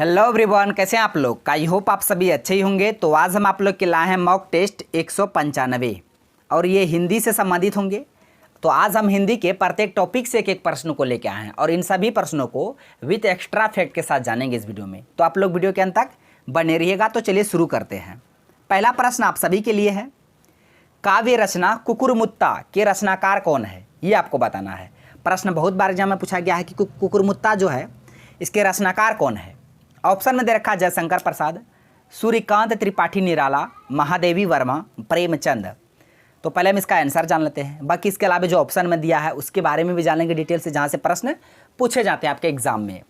Hello everyone, कैसे हैं आप लोग। आई होप आप सभी अच्छे ही होंगे। तो आज हम आप लोग के लाए हैं मॉक टेस्ट 195 और ये हिंदी से संबंधित होंगे। तो आज हम हिंदी के प्रत्येक टॉपिक से एक एक प्रश्न को लेकर आए हैं और इन सभी प्रश्नों को विथ एक्स्ट्रा फैक्ट के साथ जानेंगे इस वीडियो में। तो आप लोग वीडियो के अंत तक बने रहिएगा। तो चलिए शुरू करते हैं। पहला प्रश्न आप सभी के लिए है, काव्य रचना कुकुरमुत्ता के रचनाकार कौन है, ये आपको बताना है। प्रश्न बहुत बार एग्जाम में पूछा गया है कि कुकुरमुत्ता जो है इसके रचनाकार कौन है। ऑप्शन में दे रखा जयशंकर प्रसाद, सूर्यकांत त्रिपाठी निराला, महादेवी वर्मा, प्रेमचंद। तो पहले हम इसका आंसर जान लेते हैं। बाकी इसके अलावा जो ऑप्शन में दिया है उसके बारे में भी जानेंगे डिटेल से, जहाँ से प्रश्न पूछे जाते हैं आपके एग्जाम में।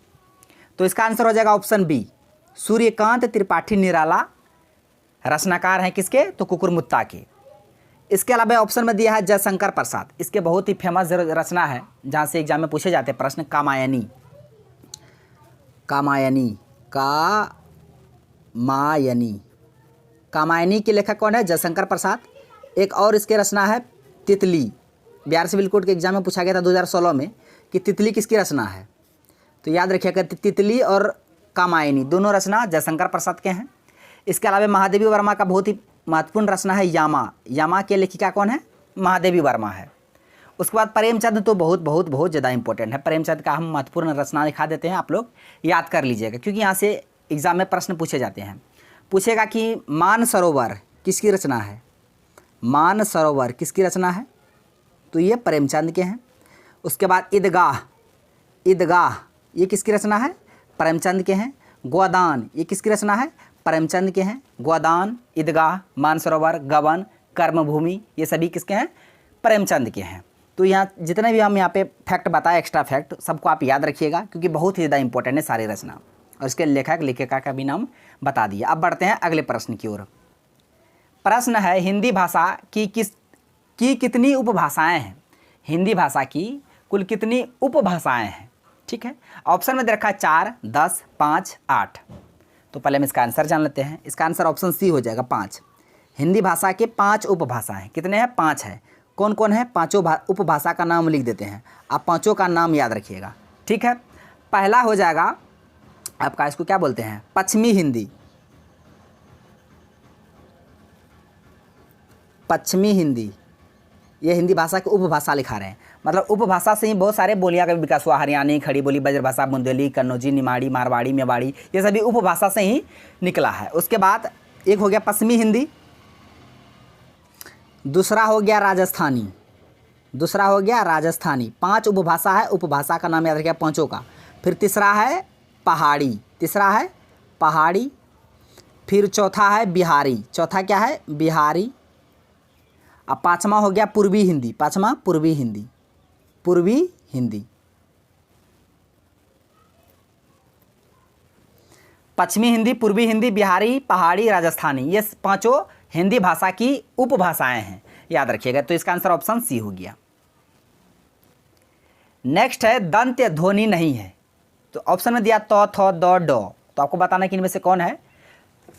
तो इसका आंसर हो जाएगा ऑप्शन बी, सूर्यकांत त्रिपाठी निराला रचनाकार हैं किसके, तो कुकुरमुत्ता के। इसके अलावा ऑप्शन में दिया है जयशंकर प्रसाद, इसके बहुत ही फेमस रचना है जहाँ से एग्जाम में पूछे जाते हैं प्रश्न, कामायनी। कामायनी के लेखक कौन है, जयशंकर प्रसाद। एक और इसके रचना है तितली। बिहार सिविल कोर्ट के एग्जाम में पूछा गया था 2016 में कि तितली किसकी रचना है। तो याद रखिएगा, तितली और कामायनी दोनों रचना जयशंकर प्रसाद के हैं। इसके अलावा महादेवी वर्मा का बहुत ही महत्वपूर्ण रचना है यामा। यामा के लेखिका कौन है, महादेवी वर्मा है। उसके बाद प्रेमचंद तो बहुत ज़्यादा इंपॉर्टेंट है। प्रेमचंद का हम महत्वपूर्ण रचना दिखा देते हैं, आप लोग याद कर लीजिएगा क्योंकि यहाँ से एग्जाम में प्रश्न पूछे जाते हैं। पूछेगा कि मानसरोवर किसकी रचना है, मानसरोवर किसकी रचना है, तो ये प्रेमचंद के हैं। उसके बाद ईदगाह ये किसकी रचना है, प्रेमचंद के हैं। गोदान ये किसकी रचना है, प्रेमचंद के हैं। गोदान, ईदगाह, मानसरोवर, गबन, कर्मभूमि ये सभी किसके हैं, प्रेमचंद के हैं। तो यहाँ जितने भी हम यहाँ पे फैक्ट बताए, एक्स्ट्रा फैक्ट, सबको आप याद रखिएगा क्योंकि बहुत ही ज़्यादा इंपॉर्टेंट है सारी रचना। और इसके लेखक लेखिका का भी नाम बता दिया। अब बढ़ते हैं अगले प्रश्न की ओर। प्रश्न है, हिंदी भाषा की कितनी उपभाषाएं हैं। हिंदी भाषा की कुल कितनी उपभाषाएं हैं, ठीक है। ऑप्शन में दे रखा है 4, 10, 5, 8। तो पहले हम इसका आंसर जान लेते हैं। इसका आंसर ऑप्शन सी हो जाएगा 5। हिंदी भाषा के 5 उपभाषाएं, कितने हैं, 5 है। कौन कौन है, पांचों उपभाषा का नाम लिख देते हैं। आप पांचों का नाम याद रखिएगा, ठीक है। पहला हो जाएगा आपका, इसको क्या बोलते हैं, पश्चिमी हिंदी। पश्चिमी हिंदी ये हिंदी भाषा की उपभाषा लिखा रहे हैं। मतलब उपभाषा से ही बहुत सारे बोलियां का विकास हुआ। हरियाणी, खड़ी बोली, ब्रजभाषा, बुंदेली, कन्नौजी, निमाड़ी, मारवाड़ी, मेवाड़ी, ये सभी उपभाषा से ही निकला है। उसके बाद एक हो गया पश्चिमी हिंदी, दूसरा हो गया राजस्थानी। 5 उपभाषा है, उपभाषा का नाम याद रखिएगा पांचों का। फिर तीसरा है पहाड़ी। फिर चौथा है बिहारी। चौथा क्या है, बिहारी। अब पांचवा हो गया पूर्वी हिंदी। पूर्वी हिंदी। पश्चिमी हिंदी, पूर्वी हिंदी, बिहारी, पहाड़ी, राजस्थानी, ये पांचों हिंदी भाषा की उपभाषाएं हैं, याद रखिएगा। तो इसका आंसर ऑप्शन सी हो गया। नेक्स्ट है दंत्य ध्वनि नहीं है। तो ऑप्शन में दिया तो, थो, दो, डो। तो आपको बताना कि इनमें से कौन है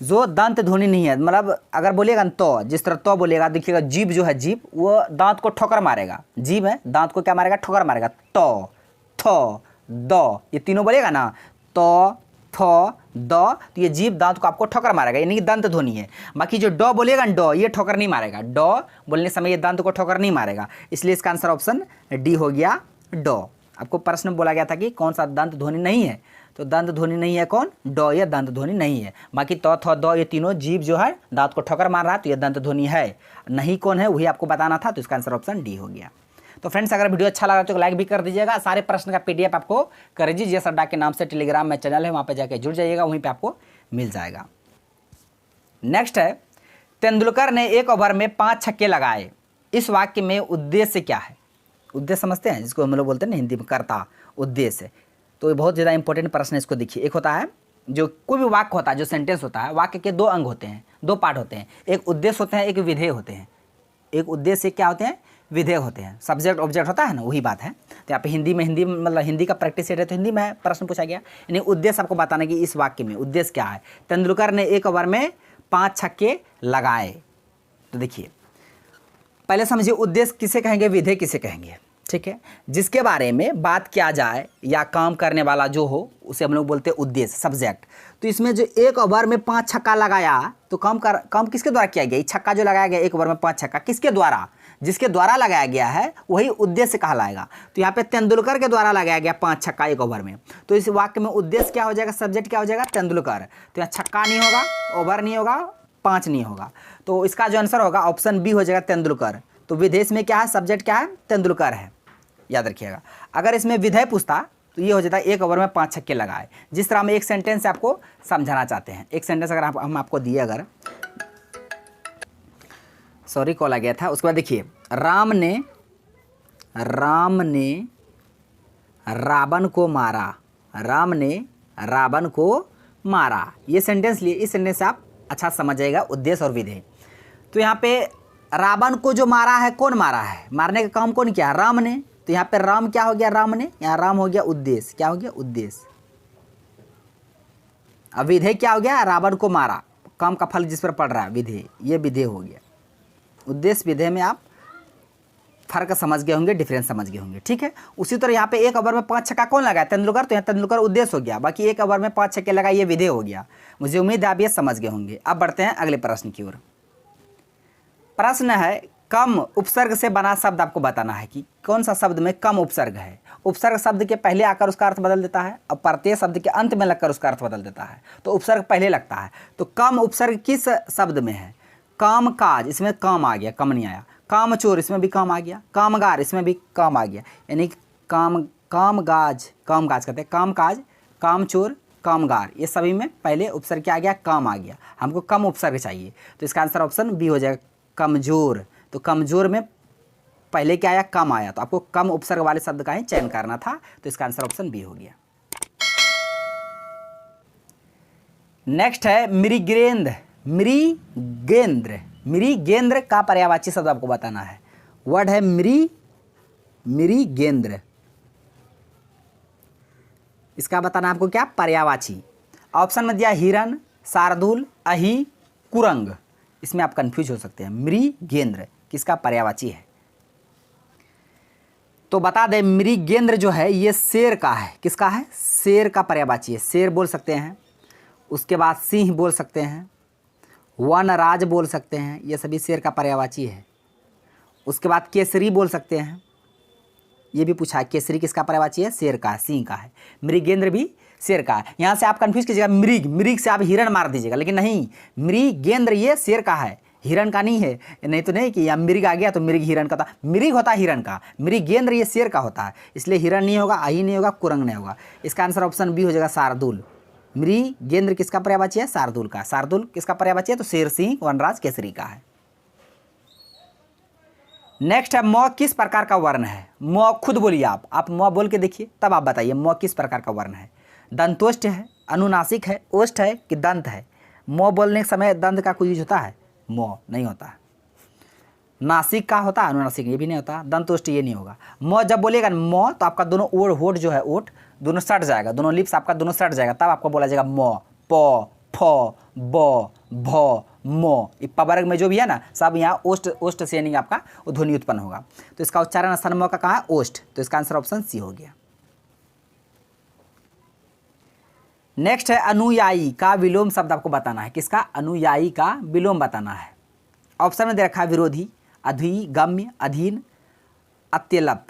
जो दंत ध्वनि नहीं है। मतलब अगर बोलिएगा तो, जिस तरह तो बोलिएगा, देखिएगा जीभ जो है, जीभ वो दांत को ठोकर मारेगा। जीभ है, दांत को क्या मारेगा, ठोकर मारेगा। तो, थो, दो, ये तीनों बोलेगा ना, तो, थो, दो, तो ये जीभ दांत को आपको ठोकर मारेगा, यानी कि दंत ध्वनि है। बाकी जो डो बोलेगा ना, डो, ये ठोकर नहीं मारेगा। डो बोलने समय ये दांत को ठोकर नहीं मारेगा, इसलिए इसका आंसर ऑप्शन डी हो गया, डो। आपको प्रश्न बोला गया था कि कौन सा दंत ध्वनि नहीं है, तो दंत ध्वनि नहीं है कौन, डो, ये दंत ध्वनि नहीं है। बाकी तो, थो, दो, ये तीनों जीभ जो है दांत को ठोकर मार रहा है, तो ये दंत ध्वनि है। नहीं कौन है वही आपको बताना था, तो इसका आंसर ऑप्शन डी हो गया। तो फ्रेंड्स, अगर वीडियो अच्छा लगा तो लाइक भी कर दीजिएगा। सारे प्रश्न का पीडीएफ आपको कर दीजिए अड्डा के नाम से टेलीग्राम में चैनल है, वहाँ पे जाके जुड़ जाइएगा, वहीं पे आपको मिल जाएगा। नेक्स्ट है, तेंदुलकर ने एक ओवर में 5 छक्के लगाए। इस वाक्य में उद्देश्य क्या है। उद्देश्य समझते हैं, जिसको हम लोग बोलते हैं ना हिंदी में कर्ता, उद्देश्य। तो ये बहुत ज़्यादा इंपॉर्टेंट प्रश्न है, इसको देखिए। एक होता है जो कोई भी वाक्य होता है, जो सेंटेंस होता है, वाक्य के 2 अंग होते हैं, 2 पार्ट होते हैं। एक उद्देश्य होते हैं, एक विधेय होते हैं। एक उद्देश्य क्या होते हैं, विधेय होते हैं। सब्जेक्ट ऑब्जेक्ट होता है ना, वही बात है। तो यहाँ पे हिंदी मतलब हिंदी का प्रैक्टिस है, तो हिंदी में प्रश्न पूछा गया, यानी उद्देश्य आपको बताना कि इस वाक्य में उद्देश्य क्या है। तेंदुलकर ने एक ओवर में 5 छक्के लगाए। तो देखिए, पहले समझिए उद्देश्य किसे कहेंगे, विधेय किसे कहेंगे, ठीक है। जिसके बारे में बात किया जाए या काम करने वाला जो हो उसे हम लोग बोलते हैं उद्देश्य, सब्जेक्ट। तो इसमें जो एक ओवर में 5 छक्का लगाया तो काम किसके द्वारा किया गया? छक्का जो लगाया गया एक ओवर में 5 छक्का किसके द्वारा? जिसके द्वारा लगाया गया है वही उद्देश्य कहलाएगा। तो यहाँ पे तेंदुलकर के द्वारा लगाया गया 5 छक्का एक ओवर में, तो इस वाक्य में उद्देश्य क्या हो जाएगा? सब्जेक्ट क्या हो जाएगा? तेंदुलकर। तो यहाँ छक्का नहीं होगा, ओवर नहीं होगा, 5 नहीं होगा, तो इसका जो आंसर होगा ऑप्शन बी हो जाएगा तेंदुलकर। तो विदेश में क्या है? सब्जेक्ट क्या है? तेंदुलकर है, याद रखिएगा। अगर इसमें विधेय पूछता तो ये हो जाता है एक ओवर में 5 छक्के लगाए। जिस तरह हम एक सेंटेंस से आपको समझाना चाहते हैं, एक सेंटेंस अगर हम आपको दिए, अगर सॉरी कॉल आ गया था, उसके बाद देखिए, राम ने रावण को मारा, राम ने रावण को मारा। ये सेंटेंस लिए, इस सेंटेंस से आप अच्छा समझ जाएगा उद्देश्य और विधेय। तो यहाँ पे रावण को जो मारा है, कौन मारा है? मारने का काम कौन किया? राम ने। तो यहाँ पे राम क्या हो गया? राम ने। यहाँ राम हो गया उद्देश्य, क्या हो गया? उद्देश्य। अब विधेय क्या हो गया? रावण को मारा, काम का फल जिस पर पड़ रहा है विधेय, ये विधेय हो गया। उद्देश्य विधेय में आप फर्क समझ गए होंगे, डिफरेंस समझ गए होंगे, ठीक है। उसी तरह यहाँ पे एक ओवर में 5 छक्का कौन लगाया? तेंदुलकर। तो यहाँ तेंदुलकर उद्देश्य हो गया, बाकी एक ओवर में 5 छक्के लगाए ये विधेय हो गया। मुझे उम्मीद है आप ये समझ गए होंगे। अब बढ़ते हैं अगले प्रश्न की ओर। प्रश्न है, कम उपसर्ग से बना शब्द आपको बताना है कि कौन सा शब्द में कम उपसर्ग है। उपसर्ग शब्द के पहले आकर उसका अर्थ बदल देता है और प्रत्यय शब्द के अंत में लगकर उसका अर्थ बदल देता है। तो उपसर्ग पहले लगता है। तो कम उपसर्ग किस शब्द में है? काम काज, इसमें काम आ गया, कम नहीं आया। कामचोर, इसमें भी काम आ गया। कामगार, इसमें भी काम आ गया। यानी कामगाज कहते हैं, काम काज, कामचोर, कामगार, ये सभी में पहले उपसर्ग क्या आ गया? काम आ गया। हमको कम उपसर्ग चाहिए, तो इसका आंसर ऑप्शन बी हो जाएगा, कमजोर। तो कमजोर में पहले क्या आया? कम आया, तो आपको कम उपसर्ग वाले शब्द का ही चयन करना था, तो इसका आंसर ऑप्शन बी हो गया। नेक्स्ट है मृगेंद्र। मृगेंद्र का पर्यायवाची शब्द आपको बताना है। वर्ड है मृगेंद्र, इसका बताना आपको क्या? पर्यायवाची। ऑप्शन में दिया हिरन, शार्दूल, अहि, कुरंग। इसमें आप कंफ्यूज हो सकते हैं। मृगेंद्र किसका पर्यायवाची है? तो बता दें, मृगेंद्र जो है ये शेर का है। किसका है? शेर का पर्यायवाची है। शेर बोल सकते हैं, उसके बाद सिंह बोल सकते हैं, वनराज बोल सकते हैं, ये सभी शेर का पर्यायवाची है। उसके बाद केसरी बोल सकते हैं, ये भी पूछा है। केसरी किसका पर्यायवाची है? शेर का है, सिंह का है। मृगेंद्र भी शेर का है। यहाँ से आप कंफ्यूज कीजिएगा, मृग से आप हिरन मार दीजिएगा, लेकिन नहीं, मृगेंद्र ये शेर का है, हिरन का नहीं है। नहीं तो नहीं कि यहाँ मृग आ गया तो मृग हिरन का था, मृग होता है हिरन का, मृगेंद्र ये शेर का होता है, इसलिए हिरन नहीं होगा, अहि नहीं होगा, कुरंग नहीं होगा। इसका आंसर ऑप्शन बी हो जाएगा, शार्दूल। मृगेंद्र किसका पर्यायवाची है? शार्दूल का। शार्दूल किसका पर्यायवाची है? तो शेर, सिंह, वनराज, केसरी का है। नेक्स्ट है, म किस प्रकार का वर्ण है? म खुद बोलिए, आप म बोल के देखिए, तब आप बताइए म किस प्रकार का वर्ण है। दंतोष्ठ है, अनुनासिक है, ओष्ठ है कि दंत है? म बोलने के समय दंत का कोई यूज होता है? म नहीं होता है। नासिक का होता है, अनुनासिक ये भी नहीं होता, दंतोष्ठ ये नहीं होगा। म जब बोलेगा म तो आपका दोनों होठ जो है, ओठ दोनों सट जाएगा, दोनों लिप्स आपका दोनों सट जाएगा, तब आपको बोला जाएगा म। प, फ, ब, भ, म, पवर्ग में जो भी है ना, सब यहाँ ओष्ठ से यानी आपका ध्वनि उत्पन्न होगा। तो इसका उच्चारण स्थान म का कहाँ है? ओष्ठ। तो इसका आंसर ऑप्शन सी हो गया। नेक्स्ट है, अनुयायी का विलोम शब्द आपको बताना है। किसका? अनुयायी का विलोम बताना है। ऑप्शन में दे रखा है विरोधी, अधिगम्य, अधीन, अत्यल्प।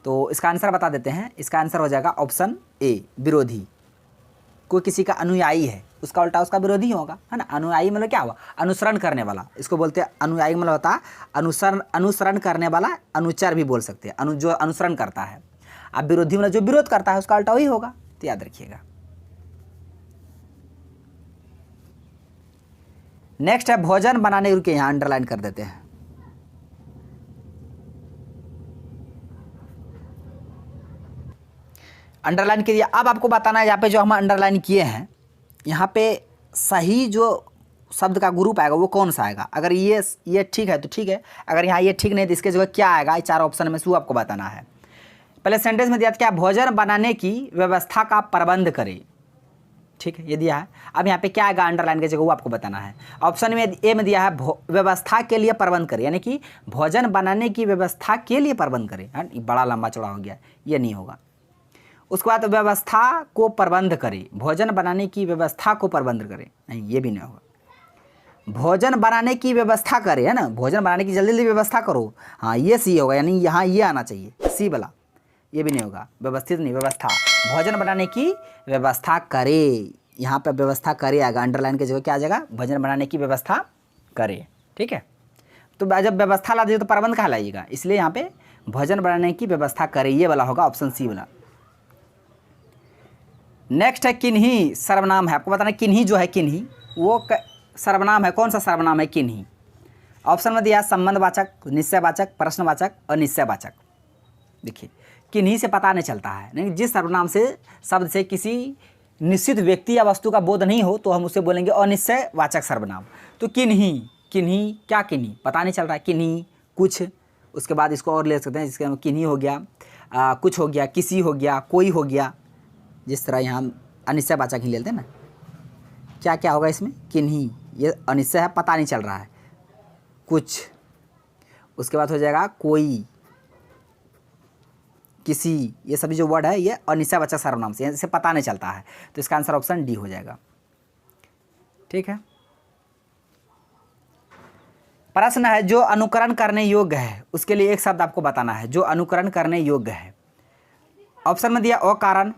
तो इसका आंसर बता देते हैं। इसका आंसर हो जाएगा ऑप्शन ए, विरोधी। कोई किसी का अनुयायी है, उसका उल्टा उसका विरोधी होगा, है ना। अनुयायी मतलब क्या हुआ? अनुसरण करने वाला, इसको बोलते हैं अनुयायी। मतलब होता है अनुसरण करने वाला, अनुचर भी बोल सकते हैं, जो अनुसरण करता है। अब विरोधी मतलब जो विरोध करता है, उसका उल्टा वही होगा, तो याद रखिएगा। नेक्स्ट है, भोजन बनाने के, यहाँ अंडरलाइन कर देते हैं। अंडरलाइन कीजिए। अब आपको बताना है, यहाँ पे जो हम अंडरलाइन किए हैं, यहाँ पे सही जो शब्द का ग्रुप आएगा वो कौन सा आएगा। अगर ये ठीक है तो ठीक है, अगर यहाँ ये ठीक नहीं तो इसके जगह क्या आएगा, ये 4 ऑप्शन में से वो आपको बताना है। पहले सेंटेंस में दिया था क्या? भोजन बनाने की व्यवस्था का प्रबंध करें। ठीक है, ये दिया है। अब यहाँ पे क्या आएगा अंडरलाइन की जगह वो आपको बताना है। ऑप्शन में ए में दिया है व्यवस्था के लिए प्रबंध करें, यानी कि भोजन बनाने की व्यवस्था के लिए प्रबंध करें। हाँ, बड़ा लंबा चौड़ा हो गया, ये नहीं होगा। उसके बाद व्यवस्था को प्रबंध करें, भोजन बनाने की व्यवस्था को प्रबंध करें, नहीं ये भी नहीं होगा। भोजन बनाने की व्यवस्था करें, है ना, भोजन बनाने की जल्दी जल्दी व्यवस्था करो, हाँ ये सी होगा, यानी यहाँ ये आना चाहिए सी वाला, ये भी नहीं होगा। व्यवस्थित नहीं, व्यवस्था, भोजन बनाने की व्यवस्था करे, यहाँ पे व्यवस्था करे आएगा, अंडरलाइन की जगह क्या आ जाएगा, भोजन बनाने की व्यवस्था करे। ठीक है, तो जब व्यवस्था ला दीजिए तो प्रबंध कहाँ लाइएगा, इसलिए यहाँ पे भोजन बनाने की व्यवस्था करे, ये वाला होगा ऑप्शन सी वाला। नेक्स्ट है किन्ही सर्वनाम है, आपको बताना किन्ही जो है, किन्ही वो सर्वनाम है, कौन सा सर्वनाम है किन्ही। ऑप्शन में दिया संबंधवाचक, निश्चयवाचक, प्रश्नवाचक और निश्चयवाचक। देखिए किन्हीं से पता नहीं चलता है, नहीं जिस सर्वनाम से शब्द से किसी निश्चित व्यक्ति या वस्तु का बोध नहीं हो तो हम उसे बोलेंगे अनिश्चयवाचक सर्वनाम। तो किन्हीं, किन्हीं क्या, किन्हीं पता नहीं चल रहा है, किन्हीं कुछ, उसके बाद इसको और ले सकते हैं जिसके किन्हीं हो गया, कुछ हो गया, किसी हो गया, कोई हो गया, जिस तरह यहाँ अनिश्चयवाचक ही लेते हैं ना। क्या क्या होगा इसमें, किन्हीं ये अनिश्चय है, पता नहीं चल रहा है, कुछ, उसके बाद हो जाएगा कोई, किसी, ये सभी जो वर्ड है ये अनिश्चयवाचक सर्वनाम से, इसे पता नहीं चलता है, तो इसका आंसर ऑप्शन डी हो जाएगा। ठीक है, प्रश्न है जो अनुकरण करने योग्य है, उसके लिए एक शब्द आपको बताना है जो अनुकरण करने योग्य है। ऑप्शन में दिया अकारण,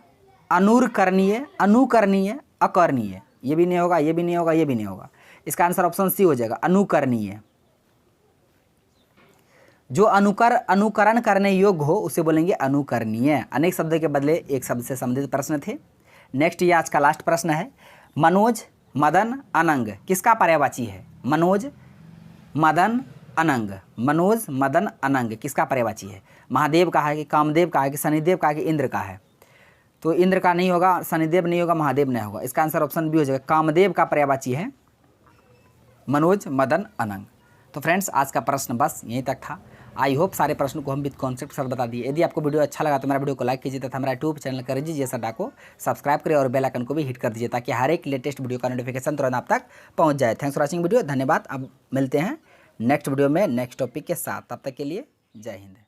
अनुकरणीय, अनुकरणीय, अकरणीय, ये भी नहीं होगा, ये भी नहीं होगा, ये भी नहीं होगा। इसका आंसर ऑप्शन सी हो जाएगा, अनुकरणीय। जो अनुकरण करने योग्य हो उसे बोलेंगे अनुकरणीय। अनेक शब्द के बदले एक शब्द से संबंधित प्रश्न थे। नेक्स्ट ये आज का लास्ट प्रश्न है, मनोज, मदन, अनंग किसका पर्यायवाची है। मनोज, मदन, अनंग, मनोज, मदन, अनंग किसका पर्यायवाची है। महादेव का है कि कामदेव का है कि शनिदेव का है कि इंद्र का है। तो इंद्र का नहीं होगा, शनिदेव नहीं होगा, महादेव नहीं होगा। इसका आंसर ऑप्शन बी हो जाएगा, कामदेव का पर्यायवाची है मनोज, मदन, अनंग। तो फ्रेंड्स आज का प्रश्न बस यहीं तक था। आई होप सारे प्रश्नों को हम विद कॉन्सेप्ट के साथ बता दिए। यदि आपको वीडियो अच्छा लगा तो मेरा वीडियो को लाइक कीजिए तथा हमारा यूट्यूब चैनल करेंजी जैसा डाको सब्सक्राइब करें और बेल आइकन को भी हिट कर दीजिए ताकि हर एक लेटेस्ट वीडियो का नोटिफिकेशन तुरंत आप तक पहुंच जाए। थैंक्स फॉर वॉचिंग वीडियो, धन्यवाद। अब मिलते हैं नेक्स्ट वीडियो में नेक्स्ट टॉपिक के साथ, तब तक के लिए जय हिंद।